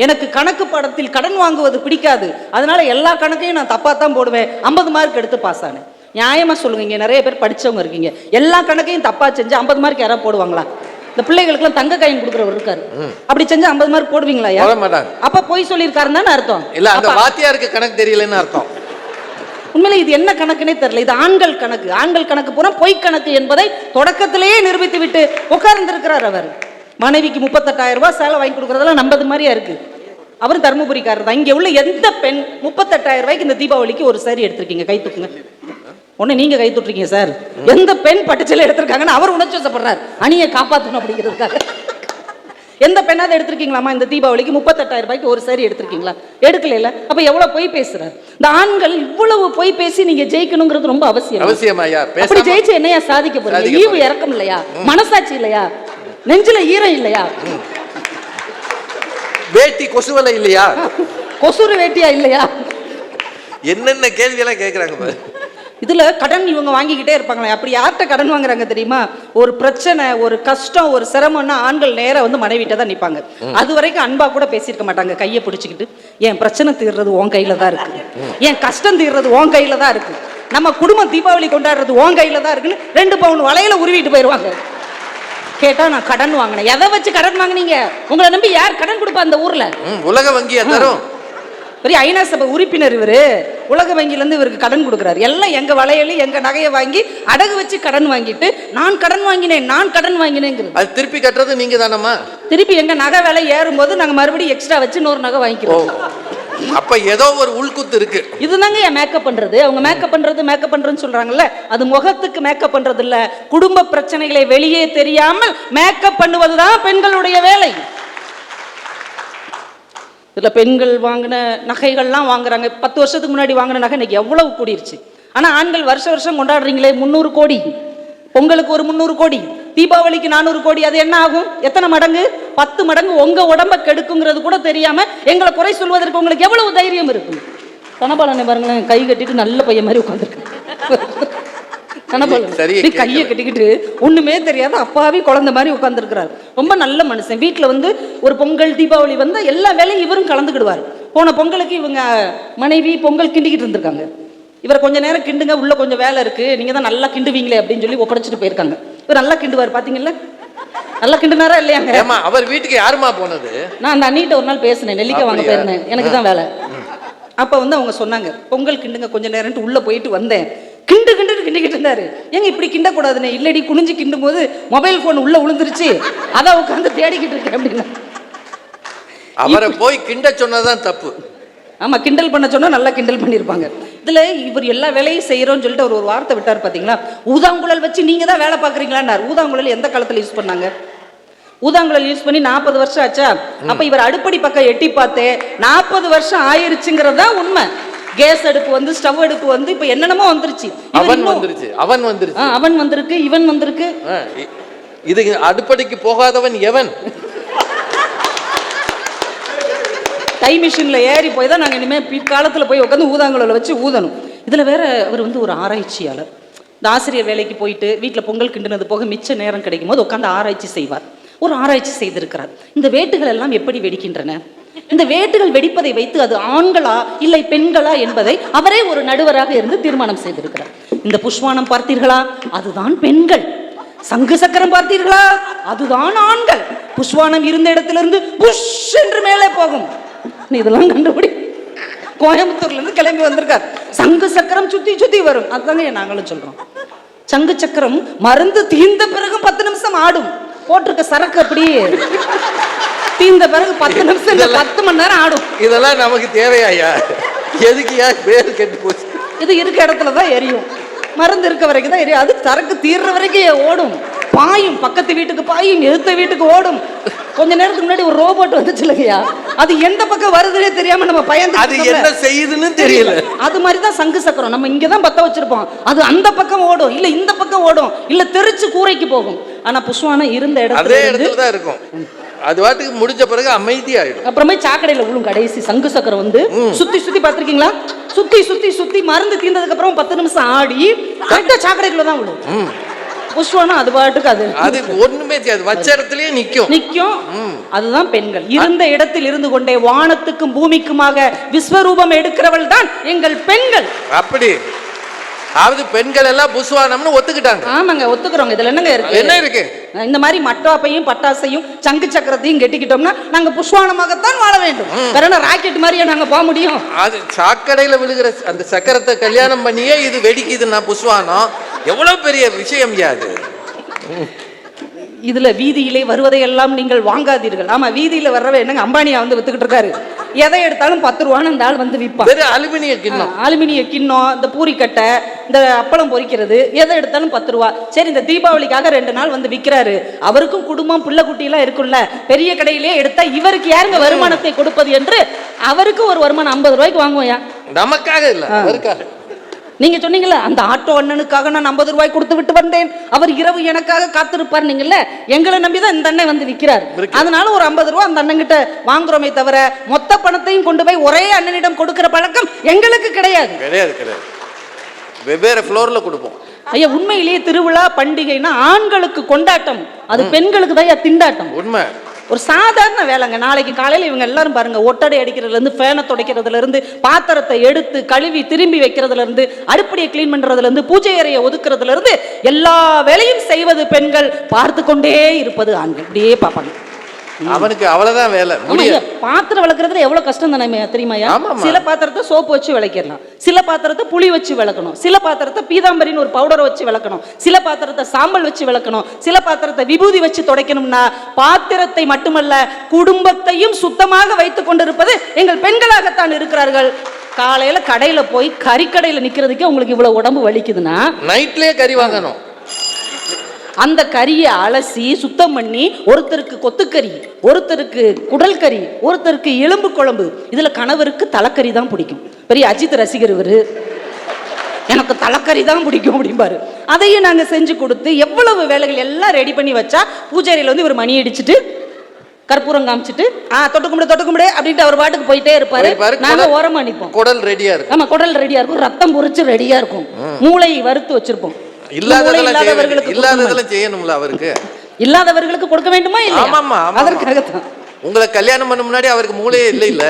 எனக்கு கணக்கு பாடத்தில் கடன் வாங்குவது பிடிக்காது, அதனால எல்லா கணக்கையும் நான் தப்பா தான் போடுவேன், 50 மார்க் எடுத்து பாஸ் ஆனேன். நியாயமா சொல்லுங்க, இங்க நிறைய பேர் படிச்சவங்க இருக்கீங்க, எல்லா கணக்கையும் தப்பா செஞ்சு 50 மார்க் யாராவது போடுவாங்களா? இந்த பிள்ளைகளுக்கு தங்க காயின் கொடுக்குறவர் இருக்காரு, அப்படி செஞ்சு 50 மார்க் போடுவீங்களா? அப்ப போய் சொல்லியிருக்காருன்னு அர்த்தம் இல்ல, அந்த வாத்தியாருக்கு கணக்கு தெரியலன்னு அர்த்தம். உண்மையில இது என்ன கணக்குன்னே தெரியல. இது ஆண்கள் கணக்கு. ஆண்கள் கணக்கு பூரா பொய் கணக்கு என்பதை தொடக்கத்திலேயே நிரூபித்து விட்டு உட்கார்ந்திருக்கிறார் அவர். மனைவிக்கு 38,000 ரூபாய் சேலை வாங்கி கொடுக்கறதெல்லாம் நம்பது மாதிரியா இருக்கு. அவர் தர்மபுரிக்காரர் தான். இங்க உள்ள எந்த பெண் 38,000 ரூபாய்க்கு இந்த தீபாவளிக்கு ஒரு சாரி எடுத்திருக்கீங்க? கை தூக்குங்க. ஒண்ணு நீங்க கை தூட்டுறீங்க சார். எந்த பெண் பட்டுச்சேலை எடுத்திருக்காங்கன்னு அவர் உணர்ச்சி வசப்படுறார், அணியை காப்பாற்றணும் அப்படிங்கிறதுக்காக. எந்த பெண்ணாவது எடுத்திருக்கீங்களாமா இந்த தீபாவளிக்கு 38,000 ரூபாய்க்கு ஒரு சாரி எடுத்திருக்கீங்களா? எடுக்கல. அப்ப எவ்வளவு பொய் பேசுறாரு இந்த ஆண்கள். இவ்வளவு பொய் பேசி நீங்க ஜெயிக்கணுங்கிறது ரொம்ப அவசியம். அப்படி ஜெயிச்சு என்னையா சாதிக்க போறீங்க? ஈவு இறக்கம் இல்லையா? மனசாட்சி இல்லையா? நெஞ்சில ஈரம் இல்லையா? வேட்டி கொசுவலை இல்லையா? கொசுறு வேட்டியா இல்லையா? என்னென்ன கேள்வி எல்லாம் கேட்கறாங்க. இதுல கடன் இவங்க வாங்கிக்கிட்டே இருப்பாங்களே. அப்படி யார்கிட்ட கடன் வாங்குறாங்க தெரியுமா? ஒரு பிரச்சனை, ஒரு கஷ்டம், ஒரு சிரமம்னா ஆண்கள் நேரம் வந்து மனைவிட்ட தான் நிற்பாங்க. அது வரைக்கும் அன்பா கூட பேசியிருக்க மாட்டாங்க. கையை பிடிச்சிக்கிட்டு, என் பிரச்சனை தீர்றது உன் கையில தான் இருக்கு, என் கஷ்டம் தீர்றது உன் கையில தான் இருக்கு, நம்ம குடும்பம் தீபாவளி கொண்டாடுறது உன் கையில தான் இருக்குன்னு 2 பவுன் வளையல உருவிட்டு போயிடுவாங்க. கேட்டா நான் கடன் வாங்கினேன். எதை வச்சு கடன் வாங்கினீங்க? உங்களை நம்பி யார் கடன் கொடுப்பா அந்த ஊர்ல? உலக வங்கியா தரும்? பெரிய ஐநா சபை உறுப்பினர் இவரு. உலக வங்கியில இருந்து இவருக்கு கடன் கொடுக்குறாரு. எல்லாம் எங்க வளையலி எங்க நகையை வாங்கி அடகு வச்சு கடன் வாங்கிட்டு நான் கடன் வாங்கினேன். அது திருப்பி கட்டுறது நீங்க தானம்மா? திருப்பி எங்க நகை விலை ஏறும்போது நாங்க மறுபடியும் எக்ஸ்ட்ரா வச்சு 100 நகை வாங்கிக்கிறோம். அப்ப ஏதோ ஒரு உள்குத்து இருக்கு. இதுதாங்க என் மேக்கப் பண்றது. அவங்க மேக்கப் பண்றதுன்னு சொல்றாங்கல்ல, அது முகத்துக்கு மேக்கப் பண்றது இல்ல. குடும்ப பிரச்சனைகளை வெளியே தெரியாமல் மேக்கப் பண்ணுவதுதான் பெண்களுடைய வேலை. இதில் பெண்கள் வாங்கின நகைகள்லாம் வாங்குறாங்க. 10 வருஷத்துக்கு முன்னாடி வாங்கின நகை இன்னைக்கு எவ்வளவு கூடிருச்சு. ஆனால் ஆண்கள் வருஷம் கொண்டாடுறீங்களே 300 கோடி. பொங்கலுக்கு ஒரு 300 கோடி, தீபாவளிக்கு 400 கோடி. அது என்ன ஆகும்? எத்தனை மடங்கு? 10 மடங்கு உங்க உடம்ப கெடுக்குங்கிறது கூட தெரியாம எங்களை குறை சொல்வதற்கு உங்களுக்கு எவ்வளவு தைரியம் இருக்கும்? தனபாலனை பாருங்களேன், கை கட்டிட்டு நல்ல பையன் மாதிரி உட்காந்துருக்கு. கையை கட்டிக்கிட்டு ஒண்ணுமே தெரியாத அப்பாவி குழந்தை மாதிரி உட்கார்ந்துருக்கிறார். ரொம்ப நல்ல மனுஷன். வீட்டுல வந்து ஒரு பொங்கல் தீபாவளி வந்து எல்லா வேலையும் இவரும் கலந்துக்கிடுவார். போன பொங்கலுக்கு இவங்க மனைவி பொங்கல் கிண்டிக்கிட்டு இருந்திருக்காங்க. இவர் கொஞ்ச நேரம் கிண்டுங்க, உள்ள கொஞ்சம் வேலை இருக்கு, நீங்க தான் நல்லா கிண்டுவீங்களே அப்படின்னு சொல்லி ஒப்படைச்சிட்டு போயிருக்காங்க. இவர் நல்லா கிண்டுவார். பாத்தீங்கல்ல, நல்லா கிண்டுனாரா இல்லையாங்க? அவர் வீட்டுக்கு யாருமா போனது? நான் அந்த அண்ணிட்ட ஒரு நாள் பேசினேன், நெல்லிக்காய் வாங்க போயிருந்தேன், எனக்கு தான் வேலை. அப்ப வந்து அவங்க சொன்னாங்க, பொங்கல் கிண்டுங்க கொஞ்ச நேரம். உள்ள போயிட்டு வந்தேன், கிண்டிக்கிட்டு இருந்தாரு. ஏங்க இப்படி கிண்டக்கூடாதுன்னு? இல்லடி, குனிஞ்சு கிண்டும் போது மொபைல் போன் உள்ள விழுந்துருச்சு, அதான் உட்காந்து தேடிக்கிட்டு இருக்கேன் அப்படின்னா. அவரை போய் கிண்ட சொன்னதான் தப்பு. ஆமா, கிண்டல் பண்ண சொன்னா நல்லா கிண்டல் பண்ணிருப்பாங்க. இதுல இவர் எல்லா வேலையும் செய்யறோம்னு சொல்லிட்டு அவர் ஒரு வார்த்தை விட்டார் பாத்தீங்களா, ஊதாங்குழல் வச்சு நீங்க தான் வேலை பாக்குறீங்களான்னார். ஊதாங்குழல் எந்த காலத்துல யூஸ் பண்ணாங்க? ஊதாங்குழல் யூஸ் பண்ணி 40 வருஷம் ஆச்சா? அப்ப இவர் அடுப்படி பக்கம் எட்டி பார்த்தே 40 வருஷம் ஆயிருச்சுங்கிறதா உண்மை. கேஸ் அடுப்பு வந்து, ஸ்டவ் அடுப்பு வந்து, இப்ப என்னென்னமோ வந்துருச்சு. அவன் வந்திருக்கு, இவன் வந்திருக்கு. இது அடுப்படிக்கு போகாதவன் எவன்? டை மிஷின்ல ஏறி போய் தான் நாங்க இனிமே பிற்காலத்துல போய் உட்காந்து ஊதாங்குழல வச்சு ஊதணும். இதுல வேற அவர் வந்து ஒரு ஆராய்ச்சியாளர். இந்த ஆசிரியர் வேலைக்கு போயிட்டு வீட்டுல பொங்கல் கிண்டுனது போக மிச்ச நேரம் கிடைக்கும் போது உட்காந்து ஆராய்ச்சி செய்வார். ஒரு ஆராய்ச்சி செய்திருக்கிறார். இந்த வேட்டுகள் எல்லாம் எப்படி வெடிக்கின்றன, இந்த வேட்டுகள் வெடிப்பதை வைத்து அது ஆண்களா இல்லை பெண்களா என்பதை அவரே ஒரு நடுவராக இருந்து தீர்மானம் செய்திருக்கிறார். இந்த புஷ்வானம் பார்த்தீர்களா, அதுதான் பெண்கள். சங்கு சக்கரம் பார்த்தீர்களா, அதுதான் ஆண்கள். புஷ்வானம் இருந்த இடத்திலிருந்து புஷ் என்று மேலே போகும். இதெல்லாம் கண்டுபிடி கோயம்புத்தூர்ல இருந்து கிளம்பி வந்திருக்கார். சங்கு சக்கரம் சுத்தி சுத்தி வரும். அதுதாங்க நாங்களும் சொல்றோம். சங்கு சக்கரம் மருந்து தீர்ந்த பிறகு 10 நிமிஷம் ஆடும். போட்டிருக்க சரக்கு அப்படி தீர்ந்த பிறகு 10 நிமிஷம் 10 மணி நேரம் ஆடும். இதெல்லாம் நமக்கு தேவையா? எதுக்கு பேர் கெட்டு போச்சு? இது இருக்க இடத்துலதான் எரியும். மருந்து இருக்க வரைக்கும் தான் எரியும். அது சரக்கு தீர்ற வரைக்கும் ஓடும். பாயும், பக்கத்து வீட்டுக்கு பாயும், எதிர்த்த வீட்டுக்கு ஓடும். கொஞ்ச நேரத்துக்கு முன்னாடி ஒரு ரோபோட் வந்துச்சு இல்லையா, அது எந்த பக்கம் வருதுன்னே தெரியாம நம்ம பயந்து அது என்ன செய்யுதுன்னு தெரியல. அது மாதிரிதான் சங்கு சக்கரம். நம்ம இங்கதான் பத்த வச்சிருப்போம், அது அந்த பக்கம் ஓடும், இல்ல இந்த பக்கம் ஓடும், இல்ல தெரிச்சு கூரைக்கு போகும். ஆனா புஷ்வானம் இருந்த இடத்துல தான் இருக்கும். அது வாட்டுக்கு முடிஞ்ச பிறகு அமைதியாயிடும். அப்புறமே சாக்கடையில விழும். கடைசி சங்கு சக்கரம் வந்து சுத்தி சுத்தி பாத்திருக்கீங்களா, சுத்தி சுத்தி சுத்தி மருந்து தீர்ந்ததுக்கு அப்புறம் 10 நிமிஷம் ஆடி கரெக்டா சாக்கடைக்குள்ள தான் விழும். புஷ்வானம் அது பாட்டுக்கு அது ஒண்ணுமே செய்யாது, வச்ச இடத்துலயே நிக்கும். அதுதான் பெண்கள். இருந்த இடத்தில் இருந்து கொண்டே வானத்துக்கும் பூமிக்குமாக விஸ்வரூபம் எடுக்கிறவள் தான் எங்கள் பெண்கள். அப்படி அதாவது பெண்கள் எல்லாம் புஷ்வானம்னு ஒத்துக்கிட்டாங்க. ஆமாங்க, ஒத்துக்கிறோங்க. இதுல என்னங்க இருக்கு? என்ன இருக்கு? இந்த மாதிரி மட்டாப்பையும் பட்டாசையும் சங்கு சக்கரத்தையும் கெட்டிக்கிட்டோம்னா நாங்க புஷ்வானமாகத்தான் வாழ வேண்டும். வேற என்ன ராக்கெட் மாதிரியே நாங்க போக முடியும்? அது சாக்கடையில விழுகிற அந்த சக்கரத்தை கல்யாணம் பண்ணியே இது வெடிக்குதுன்னா புஷ்வானம் எவ்வளவு பெரிய விஷயம் யாது. இதுல வீதியிலே வருவதையெல்லாம் நீங்கள் வாங்காதீர்கள். ஆமா, வீதியில வர்றவ என்னங்க அம்பானியா வந்து வித்துக்கிட்டு இருக்காரு. எதை எடுத்தாலும் 10 ரூபான்னு இந்த ஆள் வந்து விற்பான். அலுமினிய கிண்ணம், அலுமினிய கிண்ணம், இந்த பூரிக்கட்டை, இந்த அப்பளம் பொரிக்கிறது, எதை எடுத்தாலும் 10 ரூபா. சரி, இந்த தீபாவளிக்காக 2 நாள் வந்து விற்கிறாரு. அவருக்கும் குடும்பம் பிள்ளை குட்டி எல்லாம் இருக்குல்ல, பெரிய கடையிலே எடுத்தா இவருக்கு யாருங்க வருமானத்தை கொடுப்பது என்று அவருக்கு ஒரு வருமானம் 50 ரூபாய்க்கு வாங்குவோயா. நமக்காக இல்ல, அவருக்காக. நீங்க சொன்னீங்கல்ல, அந்த ஆட்டோ அண்ணனுக்காக நான் 50 ரூபாய் கொடுத்து விட்டு வந்தேன், அவர் இரவு எனக்காக காத்திருப்பார். நீங்கல்ல, எங்களை நம்பிதான் இந்த அண்ணன் வந்து விற்கிறார். அதனால ஒரு 50 ரூபாய் அந்த அண்ணன் கிட்ட வாங்குறோமே தவிர மொத்த பணத்தையும் கொண்டு போய் ஒரே அண்ணனிடம் கொடுக்கிற பழக்கம் எங்களுக்கு கிடையாது. வெவ்வேறு ஃப்ளோர்ல கொடுப்போம். ஐயா, உண்மையிலேயே திருவிழா பண்டிகைனா ஆண்களுக்கு கொண்டாட்டம், அது பெண்களுக்கு தான் திண்டாட்டம். உண்மை. ஒரு சாதாரண வேலைங்க. நாளைக்கு காலையில் இவங்க எல்லாரும் பாருங்க, ஒட்டடை அடிக்கிறதுல இருந்து, ஃபேனை துடைக்கிறதுல இருந்து, பாத்திரத்தை எடுத்து கழுவி திரும்பி வைக்கிறதுல இருந்து, அடுப்படியை கிளீன் பண்றதுல இருந்து, பூஜை அறையை ஒதுக்குறதுல இருந்து எல்லா வேலையும் செய்வது பெண்கள், பார்த்து கொண்டே இருப்பது ஆண்கள். இப்படியே பார்ப்பாங்க. அவனுக்கு அவ்வளவுதான் வேலை. பாத்திரம் விளக்குறதுல எவ்வளவு கஷ்டம் தானே தெரியுமாயா? சில பாத்திரத்தை சோப்பு வச்சு விளக்கிடலாம், சில பாத்திரத்தை புளி வச்சு விளக்கணும், சில பாத்திரத்தை பீதாம்பரின்னு ஒரு பவுடரை வச்சு விளக்கணும், சில பாத்திரத்தை சாம்பல் வச்சு விளக்கணும், சில பாத்திரத்தை விபூதி வச்சு துடைக்கணும்னா பாத்திரத்தை மட்டுமல்ல குடும்பத்தையும் சுத்தமாக வைத்துக் கொண்டிருப்பது எங்கள் பெண்களாகத்தான் இருக்கிறார்கள். காலையில கடையில போய் கறிக்கடையில நிக்கிறதுக்கே உங்களுக்கு இவ்வளவு உடம்பு வலிக்குதுன்னா நைட்லயே கறி வாங்கணும். அந்த கறியை அலசி சுத்தம் பண்ணி, ஒருத்தருக்கு கொத்துக்கறி, ஒருத்தருக்கு குடல் கறி, ஒருத்தருக்கு எலும்பு குழம்பு. இதுல கணவருக்கு தலைக்கறி தான் பிடிக்கும். பெரிய அஜித் ரசிகர் இவரு, எனக்கு தலைக்கறி தான் பிடிக்கும் அப்படிம்பாரு. அதையும் நாங்க செஞ்சு கொடுத்து எவ்வளவு வேலைகள் எல்லாம் ரெடி பண்ணி வச்சா பூஜாரியில வந்து இவர் மணி அடிச்சுட்டு கற்பூரம் காமிச்சிட்டு தொட்டு கும்பிடு அப்படின்ட்டு அவர் பாட்டுக்கு போயிட்டே இருப்பாரு. நாங்க ஓரமா நிப்போம். குடல் ரெடியா இருக்கும். ஆமா, குடல் ரெடியா இருக்கும், ரத்தம் பொரிச்சு ரெடியா இருக்கும், மூளை வறுத்து வச்சிருப்போம். இல்லாததெல்லாம் செய்யணும்ல அவருக்கு. இல்லாதவர்களுக்கு கொடுக்க வேண்டுமா இல்லையா? அதற்காகத்தான் உங்களை கல்யாணம் பண்ண முன்னாடி அவருக்கு மூளையே இல்ல.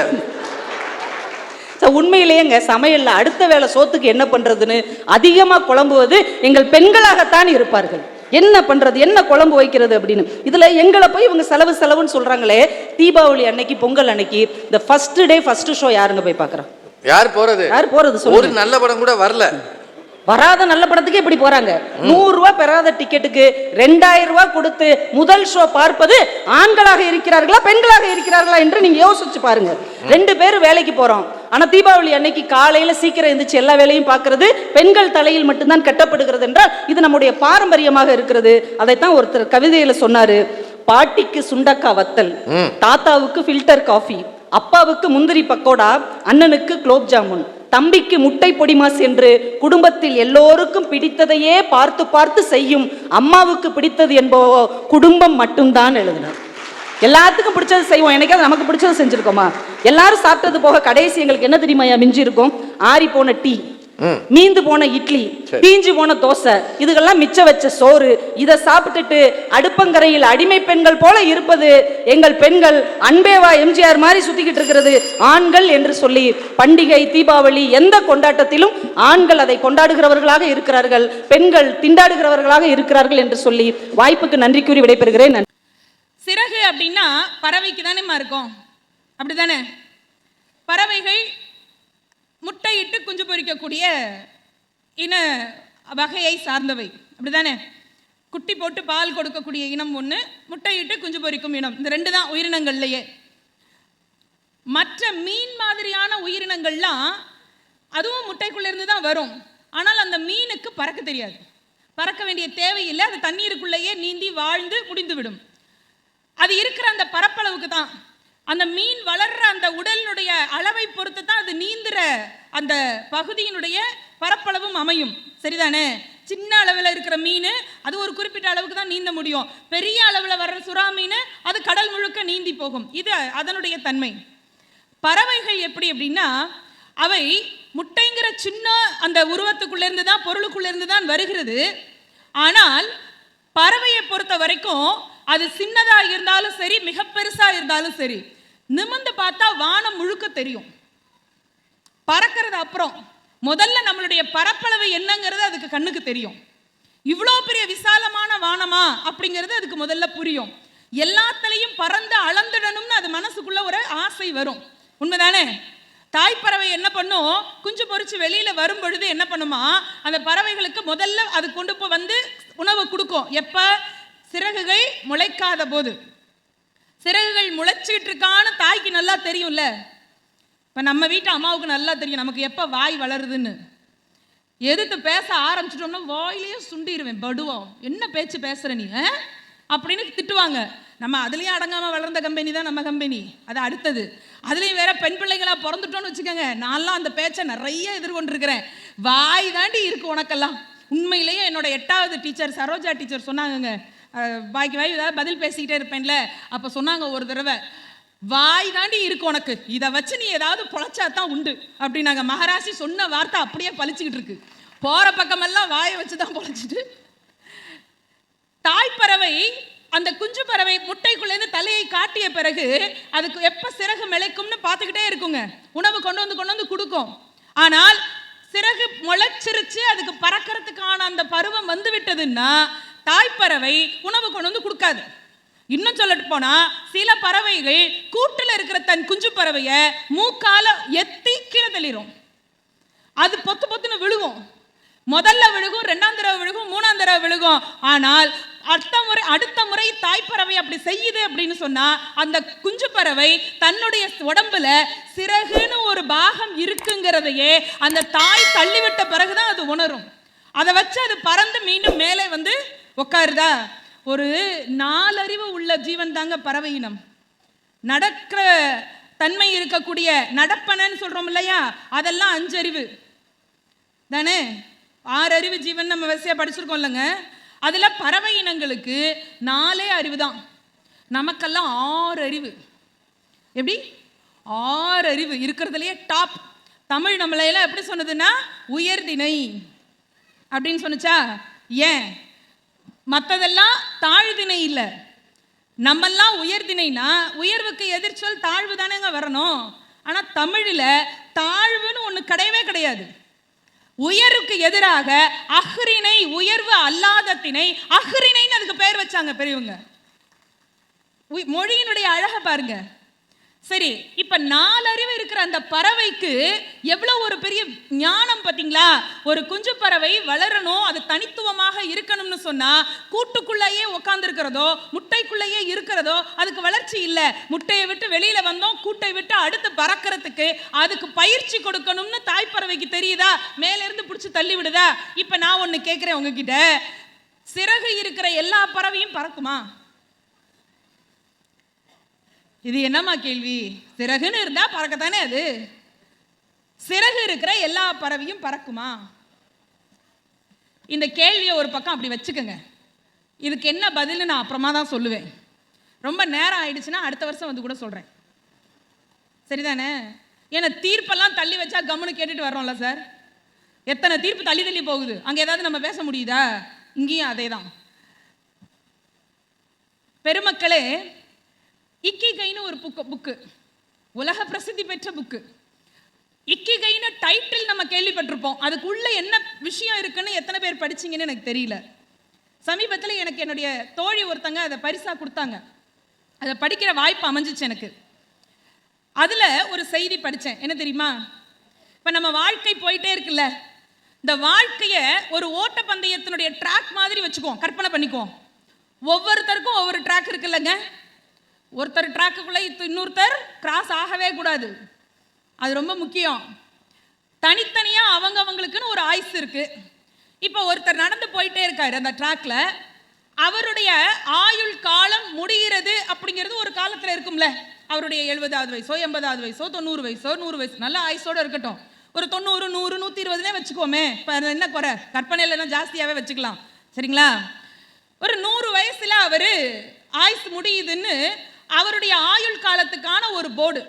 உண்மையிலேயேங்க சமையல்ல அடுத்த வேளை சோத்துக்கு என்ன பண்றதுன்னு அதிகமா குழம்புவது எங்கள் பெண்களாகத்தான் இருப்பார்கள். என்ன பண்றது, என்ன குழம்பு வைக்கிறது அப்படின்னு. இதுல எங்களை போய் இவங்க செலவுன்னு சொல்றாங்களே. தீபாவளி அன்னைக்கு, பொங்கல் அன்னைக்கு இந்த ஃபர்ஸ்ட் டே ஃபர்ஸ்ட் ஷோ யாருங்க போய் பாக்குறா? யார் போறது? ஒரு நல்ல படம் கூட வரல. வராத நல்ல படத்துக்கு எப்படி போறாங்க? 100 ரூபாய் பெறாத டிக்கெட்டுக்கு 2000 ரூபாய் கொடுத்து முதல் ஷோ பார்ப்பது ஆண்களாக இருக்கிறார்களா பெண்களாக இருக்கிறார்களா என்று நீங்க யோசிச்சு பாருங்க. 2 பேரும் வேலைக்கு போறோம். ஆனா தீபாவளி அன்னைக்கு காலையில சீக்கிரம் எந்திரிச்சு எல்லா வேலையும் பார்க்கறது பெண்கள் தலையில் மட்டும்தான் கட்டப்படுகிறது என்றால் இது நம்முடைய பாரம்பரியமாக இருக்கிறது. அதைத்தான் ஒருத்தர் கவிதையில சொன்னாரு. பாட்டிக்கு சுண்டக்காய் வத்தல், தாத்தாவுக்கு ஃபில்டர் காஃபி, அப்பாவுக்கு முந்திரி பக்கோடா, அண்ணனுக்கு குலோப் ஜாமுன், தம்பிக்கு முட்டை பொடிமாஸ் என்று குடும்பத்தில் எல்லோருக்கும் பிடித்ததையே பார்த்து பார்த்து செய்யும் அம்மாவுக்கு பிடித்தது என்பவோ குடும்பம் மட்டும்தான் எழுதினார். எல்லாத்துக்கும் பிடிச்சது செய்வோம், என்னைக்காவது நமக்கு பிடிச்சது செஞ்சிருக்கோமா? எல்லாரும் சாப்பிட்டது போக கடைசி எங்களுக்கு என்ன தெரியுமா மிஞ்சி இருக்கும்? ஆறி போன டீ, மீந்து போன இட்லி, தீஞ்சு போன தோசை, இதுக்கெல்லாம் மிச்ச வச்ச சோறு. இதை சாப்பிட்டுட்டு அடுப்பங்கரையில் அடிமை பெண்கள் போல இருப்பது எங்கள் பெண்கள். அன்பேவா எம்ஜிஆர் மாதிரி சுத்திக்கிட்டு இருக்கிறது ஆண்கள் என்று சொல்லி பண்டிகை, தீபாவளி எந்த கொண்டாட்டத்திலும் ஆண்கள் அதை கொண்டாடுகிறவர்களாக இருக்கிறார்கள், பெண்கள் திண்டாடுகிறவர்களாக இருக்கிறார்கள் என்று சொல்லி வாய்ப்புக்கு நன்றி கூறி விடைபெறுகிறேன். சிறகு அப்படின்னா பறவைக்கு தானே இருக்கும், அப்படிதானே? பறவைகள் முட்டையிட்டு குஞ்சு பொரிக்கக்கூடிய இன வகையை சார்ந்தவை, அப்படிதானே? குட்டி போட்டு பால் கொடுக்கக்கூடிய இனம் ஒன்று, முட்டையிட்டு குஞ்சு பொரிக்கும் இனம். இந்த 2 தான் உயிரினங்கள்லையே. மற்ற மீன் மாதிரியான உயிரினங்கள்லாம் அதுவும் முட்டைக்குள்ளேருந்து தான் வரும். ஆனால் அந்த மீனுக்கு பறக்க தெரியாது, பறக்க வேண்டிய தேவையில்லை. அது தண்ணீருக்குள்ளேயே நீந்தி வாழ்ந்து முடிந்துவிடும். அது இருக்கிற அந்த பரப்பளவுக்கு தான், அந்த மீன் வளர்ற அந்த உடலினுடைய அளவை பொறுத்து தான் அது நீந்துற அந்த பகுதியினுடைய பரப்பளவும் அமையும். சரிதானே? சின்ன அளவில் இருக்கிற மீன் அது ஒரு குறிப்பிட்ட அளவுக்கு தான் நீந்த முடியும். பெரிய அளவில் வர்ற சுறா மீன் அது கடல் முழுக்க நீந்தி போகும். இது அதனுடைய தன்மை. பறவைகள் எப்படி அப்படின்னா, அவை முட்டைங்கிற சின்ன அந்த உருவத்துக்குள்ளேருந்து தான், பொருளுக்குள்ளேருந்து தான் வருகிறது. ஆனால் பறவையை பொறுத்த வரைக்கும் அது சின்னதா இருந்தாலும் சரி, மிக பெருசா இருந்தாலும் சரி, நிமிர்ந்து பார்த்தா வானம் முழுக்க தெரியும். பறக்கிறது அப்புறம், முதல்ல நம்மளுடைய பரப்பளவு என்னங்கிறது அதுக்கு கண்ணுக்கு தெரியும். இவ்வளோ பெரிய விசாலமான வானமா அப்படிங்கிறது அதுக்கு முதல்ல புரியும். எல்லாத்துலேயும் பறந்து அளந்துடணும்னு அது மனசுக்குள்ள ஒரு ஆசை வரும். உண்மைதானே? தாய்ப்பறவை என்ன பண்ணும், குஞ்சு பொறிச்சு வெளியில வரும் பொழுது என்ன பண்ணுமா, அந்த பறவைகளுக்கு முதல்ல அது கொண்டு போய் வந்து உணவு கொடுக்கும். எப்ப? சிறகுகள் முளைக்காத போது. சிறகுகள் முளைச்சிட்டு இருக்கான்னு தாய்க்கு நல்லா தெரியும்ல. இப்ப நம்ம வீட்டு அம்மாவுக்கு நல்லா தெரியும் நமக்கு எப்ப வாய் வளருதுன்னு. எதிர்த்து பேச ஆரம்பிச்சிட்டோம்னா வாயிலேயே சுண்டிடுவேன். படுவோம், என்ன பேச்சு பேசுற நீ அப்படின்னு திட்டுவாங்க. நம்ம அதுலேயும் அடங்காமல் வளர்ந்த கம்பெனி தான் நம்ம கம்பெனி. அது அடுத்தது. அதுலேயும் வேற பெண் பிள்ளைங்களா பிறந்துட்டோன்னு வச்சுக்கோங்க. நான்லாம் அந்த பேச்சை நிறைய எதிர்கொண்டிருக்கிறேன். வாய் தாண்டி இருக்கு உனக்கெல்லாம். உண்மையிலேயே என்னோட 8வது டீச்சர் சரோஜா டீச்சர் சொன்னாங்கங்க, வாய்க்கு வாய் ஏதாவது பதில் பேசிக்கிட்டே இருப்பேன்ல, அப்போ சொன்னாங்க ஒரு தடவை, வாய் தாண்டி இருக்கு உனக்கு, இதை வச்சு நீ ஏதாவது பொழைச்சாதான் உண்டு அப்படின்னாங்க. மகராசி சொன்ன வார்த்தை அப்படியே பழிச்சுக்கிட்டு இருக்கு. போகிற பக்கமெல்லாம் வாயை வச்சு தான் பொழைச்சிட்டு. தாய்ப்பறவை அந்த குஞ்சு பறவை முட்டைக்குள்ளேருந்து தலையை காட்டிய பிறகு அதுக்கு எப்ப சிறகு மிளைக்கும்னு பார்த்துக்கிட்டே இருக்குங்க. உணவு கொண்டு வந்து கொடுக்கும். ஆனால் சிறகு முளைச்சிருச்சு, அதுக்கு பறக்கிறதுக்கான அந்த பருவம் வந்து விட்டதுன்னா தாய்ப்பறவை உணவு கொண்டு வந்து கொடுக்காது. இன்னும் சொல்லட்டு போனா சில பறவைகள் கூட்டுல இருக்கிற தன் குஞ்சு பறவைய மூக்கால எத்தி கீழே தள்ளிரும். அது பொத்து பொத்துன்னு விழுகும். முதல்ல விழுகும், 2ஆம் தடவை விழுகும், 3ஆம் தடவை விழுகும். ஆனால் அடுத்த முறை தாய்ப்பறவை அப்படி செய்யுது அப்படின்னு சொன்னா அந்த குஞ்சு பறவை தன்னுடைய உடம்புல சிறகுன்னு ஒரு பாகம் இருக்குங்கிறதையே அந்த தாய் தள்ளிவிட்ட பிறகுதான் அது உணரும். அதை வச்சு அது பறந்து மீண்டும் மேலே வந்து உட்காருதா. ஒரு 4 அறிவு உள்ள ஜீவன் தாங்க பறவை இனம். நடக்கிற தன்மை இருக்கக்கூடிய நடப்பனன்னு சொல்றோம் இல்லையா, அதெல்லாம் 5 அறிவு தானே. 6 அறிவு ஜீவன் நம்ம வரிசையா படிச்சிருக்கோம் இல்லைங்க. அதுல பறவை இனங்களுக்கு 4 அறிவு தான். நமக்கெல்லாம் 6 அறிவு. எப்படி? 6 அறிவு இருக்கிறதுலயே டாப். தமிழ் நம்மளையெல்லாம் எப்படி சொன்னதுன்னா உயர்திணை அப்படின்னு சொன்னுச்சா. ஏன்? மற்றதெல்லாம் தாழ்திணை இல்லை, நம்மெல்லாம் உயர்திணைனா உயர்வுக்கு எதிர்ச்சொல் தாழ்வு தானேங்க வரணும். ஆனா தமிழில் தாழ்வுன்னு ஒன்று கிடையவே கிடையாது. உயர்வுக்கு எதிராக அஹ்ரிணை, உயர்வு அல்லாத திணை, அஹ்ரிணைன்னு அதுக்கு பெயர் வச்சாங்க பெரியவங்க. மொழியினுடைய அழக பாருங்க. சரி, இப்ப 4 அறிவு இருக்கிற அந்த பறவைக்கு எவ்வளவு ஒரு பெரிய ஞானம் பார்த்தீங்களா. ஒரு குஞ்சு பறவை வளரணும், அது தனித்துவமாக இருக்கணும்னு சொன்னா கூட்டுக்குள்ளேயே உட்கார்ந்து இருக்கிறதோ முட்டைக்குள்ளேயே இருக்கிறதோ அதுக்கு வளர்ச்சி இல்லை. முட்டையை விட்டு வெளியில வந்தோம், கூட்டை விட்டு அடுத்து பறக்கிறதுக்கு அதுக்கு பயிற்சி கொடுக்கணும்னு தாய்ப்பறவைக்கு தெரியுதா? மேல இருந்து பிடிச்சி தள்ளி விடுதா? இப்ப நான் ஒண்ணு கேட்கிறேன் உங்ககிட்ட, சிறகு இருக்கிற எல்லா பறவையும் பறக்குமா? இது என்னம்மா கேள்வி? சிறகுன்னு இருந்தா பறக்கத்தானே. அது சிறகு இருக்கிற எல்லா பறவையும் பறக்குமா? இந்த கேள்வியை ஒரு பக்கம் அப்படி வச்சுக்கோங்க. இதுக்கு என்ன பதில்னு நான் அப்புறமா தான் சொல்லுவேன். ரொம்ப நேரம் ஆயிடுச்சுன்னா அடுத்த வருஷம் வந்து கூட சொல்றேன். சரிதானே? ஏன்னா தீர்ப்பெல்லாம் தள்ளி வச்சா கம்முன்னு கேட்டுட்டு வர்றோம்ல சார். எத்தனை தீர்ப்பு தள்ளி தள்ளி போகுது. அங்கே ஏதாவது நம்ம பேச முடியுதா? இங்கேயும் அதே தான். பெருமக்களே, இக்கிகைன்னு ஒரு புக்கு, உலக பிரசித்தி பெற்ற புக்கு. இக்கிகைன்னு டைட்டில் நம்ம கேள்விப்பட்டிருப்போம். அதுக்குள்ள என்ன விஷயம் இருக்குன்னு எத்தனை பேர் படிச்சீங்கன்னு எனக்கு தெரியல. சமீபத்தில் எனக்கு என்னுடைய தோழி ஒருத்தங்க அதை பரிசா கொடுத்தாங்க. அதை படிக்கிற வாய்ப்பு அமைஞ்சிச்சு எனக்கு. அதுல ஒரு செய்தி படித்தேன். என்ன தெரியுமா? இப்போ நம்ம வாழ்க்கை போயிட்டே இருக்குல்ல, இந்த வாழ்க்கையை ஒரு ஓட்டப்பந்தயத்தினுடைய ட்ராக் மாதிரி வச்சுக்குவோம், கற்பனை பண்ணிக்குவோம். ஒவ்வொருத்தருக்கும் ஒவ்வொரு ட்ராக் இருக்குல்லங்க. ஒருத்தர் ட்ராக்குக்குள்ளே இன்னொருத்தர் கிராஸ் ஆகவே கூடாது. அது ரொம்ப முக்கியம். தனித்தனியாக அவங்களுக்குன்னு ஒரு ஆயுசு இருக்கு. இப்போ ஒருத்தர் நடந்து போயிட்டே இருக்காரு அந்த ட்ராக்ல, அவருடைய ஆயுள் காலம் முடிகிறது அப்படிங்கிறது ஒரு காலத்தில் இருக்கும்ல. அவருடைய 70வது வயசோ 80வது வயசோ 90 வயசோ 100 வயசு நல்ல ஆயுசோடு இருக்கட்டும். ஒரு 90 100 120 வச்சுக்கோமே. இப்போ என்ன குறை, கற்பனையில் எல்லாம் ஜாஸ்தியாகவே வச்சுக்கலாம். சரிங்களா? ஒரு 100 வயசுல அவர் ஆயுசு முடியுதுன்னு அவருடைய ஆயுள் காலத்துக்கான ஒரு போர்டு,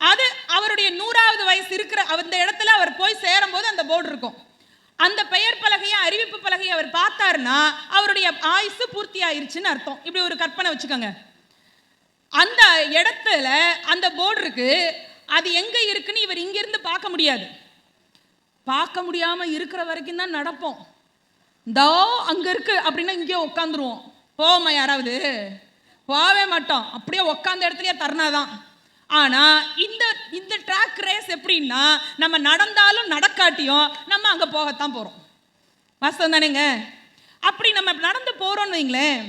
அது அவருடைய 100வது வயசு இருக்கிற அந்த இடத்துல அவர் போய் சேரும் போது அந்த போர்டு இருக்கும். அந்த பெயர் பலகையை, அறிவிப்பு பலகையை அவர் பார்த்தாருன்னா அவருடைய ஆயுசு பூர்த்தி ஆயிருச்சுன்னு அர்த்தம். இப்படி ஒரு கற்பனை வச்சுக்கோங்க. அந்த இடத்துல அந்த போர்டு இருக்கு, அது எங்க இருக்குன்னு இவர் இங்க இருந்து பார்க்க முடியாது. பார்க்க முடியாம இருக்கிற வரைக்கும் தான் நடப்போம். தோ அங்க இருக்கு அப்படின்னா இங்கே உட்காந்துருவோம். போவோமா யாராவது? போவே மாட்டோம். அப்படியே உட்காந்த இடத்துலயே தரணாதான். ஆனா இந்த இந்த ட்ராக் ரேஸ் எப்படின்னா, நம்ம நடந்தாலும் நடக்காட்டியும் நம்ம அங்க போகத்தான் போறோம். வாஸ்தவம் தானேங்க? அப்படி நம்ம நடந்து போறோம்னு வைங்களேன்,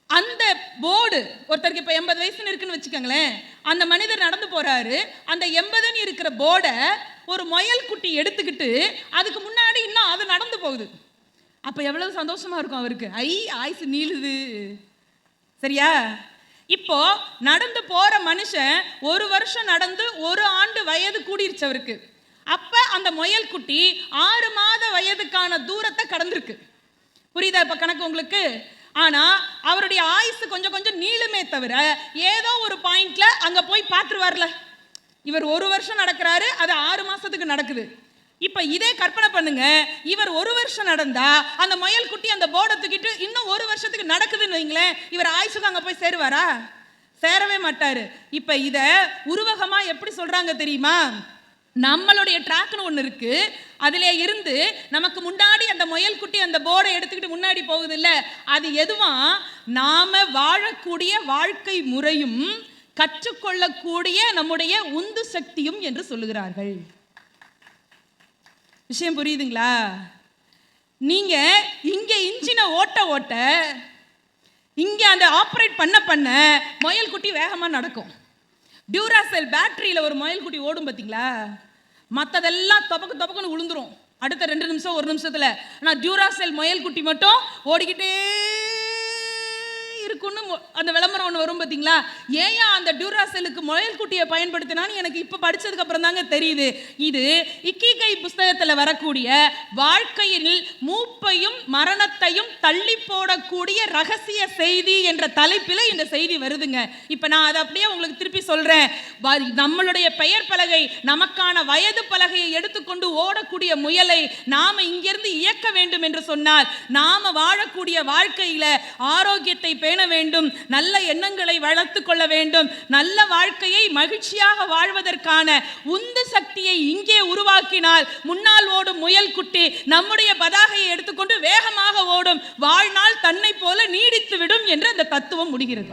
அந்த போர்டு ஒருத்தருக்கு இப்போ 80 வயசுன்னு இருக்குன்னு வச்சுக்கோங்களேன், அந்த மனிதர் நடந்து போறாரு, அந்த 80ன்னு இருக்கிற போர்டை ஒரு முயல் குட்டி எடுத்துக்கிட்டு அதுக்கு முன்னாடி இன்னும் அது நடந்து போகுது. அப்போ எவ்வளவு சந்தோஷமா இருக்கும் அவருக்கு. ஆயுசு நீளுது. சரியா? இப்போ நடந்து போற மனுஷன் 1 வருஷம் நடந்து 1 ஆண்டு வயது கூடிருச்சு அவருக்கு. அப்ப அந்த முயல் குட்டி 6 மாத வயதுக்கான தூரத்தை கடந்திருக்கு. புரியுதா இப்ப கணக்கு உங்களுக்கு? ஆனா அவருடைய ஆயுசு கொஞ்சம் கொஞ்சம் நீளுமே தவிர ஏதோ ஒரு பாயிண்ட்ல அங்க போய் பார்த்துருவார்ல. இவர் 1 வருஷம் நடக்கிறாரு, அது 6 மாசத்துக்கு நடக்குது. இப்ப இதே கற்பனை பண்ணுங்க, இவர் 1 வருஷம் நடந்தா அந்த முயல் குட்டி அந்த போர்டை தூக்கிட்டு இன்னும் 1 வருஷத்துக்கு நடக்குதுன்னு வைங்களேன், இவர் ஆயுசுக்கு அங்க போய் சேருவாரா? சேரவே மாட்டாரு. இப்ப இத உருவகமா எப்படி சொல்றாங்க தெரியுமா? நம்மளுடைய ட்ராக்னு ஒன்று இருக்கு, அதுல இருந்து நமக்கு முன்னாடி அந்த முயல் குட்டி அந்த போர்டை எடுத்துக்கிட்டு முன்னாடி போகுது இல்ல, அது எதுவா நாம வாழக்கூடிய வாழ்க்கை முறையும் கற்றுக்கொள்ளக்கூடிய நம்முடைய உந்து சக்தியும் என்று சொல்லுகிறார்கள். விஷயம் புரியுதுங்களா? நீங்க இங்க இன்ஜினை ஓட்ட ஓட்ட இங்க அந்த ஆப்ரேட் பண்ண பண்ண முயல் குட்டி வேகமா நடக்கும். டியூராசெல் பேட்டரியில ஒரு முயல் குட்டி ஓடும் பார்த்தீங்களா? மற்றதெல்லாம் தொபக்கு தொபக்குன்னு விழுந்துரும் அடுத்த 2 நிமிஷம் 1 நிமிஷத்துல. ஆனால் டியூராசெல் முயல் குட்டி மட்டும் ஓடிக்கிட்டே இருக்குன்னு அந்த விளம்பரம் ஒன்று வரும் பார்த்தீங்களா? ஏன் அந்த டியூராசெலுக்கு முயல் குட்டியை பயன்படுத்தினான்னு எனக்கு இப்போ படித்ததுக்கு அப்புறம் தாங்க தெரியுது. இது இக்கிகை புஸ்தகத்தில் வரக்கூடிய வாழ்க்கையில் மூப்பையும் மரணத்தையும் தள்ளி போடக்கூடிய ரகசிய செய்தி என்ற தலைப்பில் இந்த செய்தி வருதுங்க. இப்போ நான் அதை அப்படியே உங்களுக்கு திருப்பி சொல்கிறேன். நம்மளுடைய பெயர் பலகை, நமக்கான வயது பலகையை எடுத்துக்கொண்டு ஓடக்கூடிய முயலை நாம் இங்கிருந்து இயக்க வேண்டும் என்று சொன்னால், நாம் வாழக்கூடிய வாழ்க்கையில் ஆரோக்கியத்தை பேண வேண்டும், நல்ல எண்ணங்களை வளர்த்து கொள்ள வேண்டும், நல்ல வாழ்க்கையை மகிழ்ச்சியாக வாழ்வதற்கான உந்து சக்தியை இங்கே உருவாக்கினால் முன்னால் ஓடும் முயல் குட்டி நம்முடைய பதாகையை எடுத்துக்கொண்டு வேகமாக ஓடும், வாழ்நாள் தன்னை போல நீடித்து விடும் என்று அந்த தத்துவம் முடிகிறது.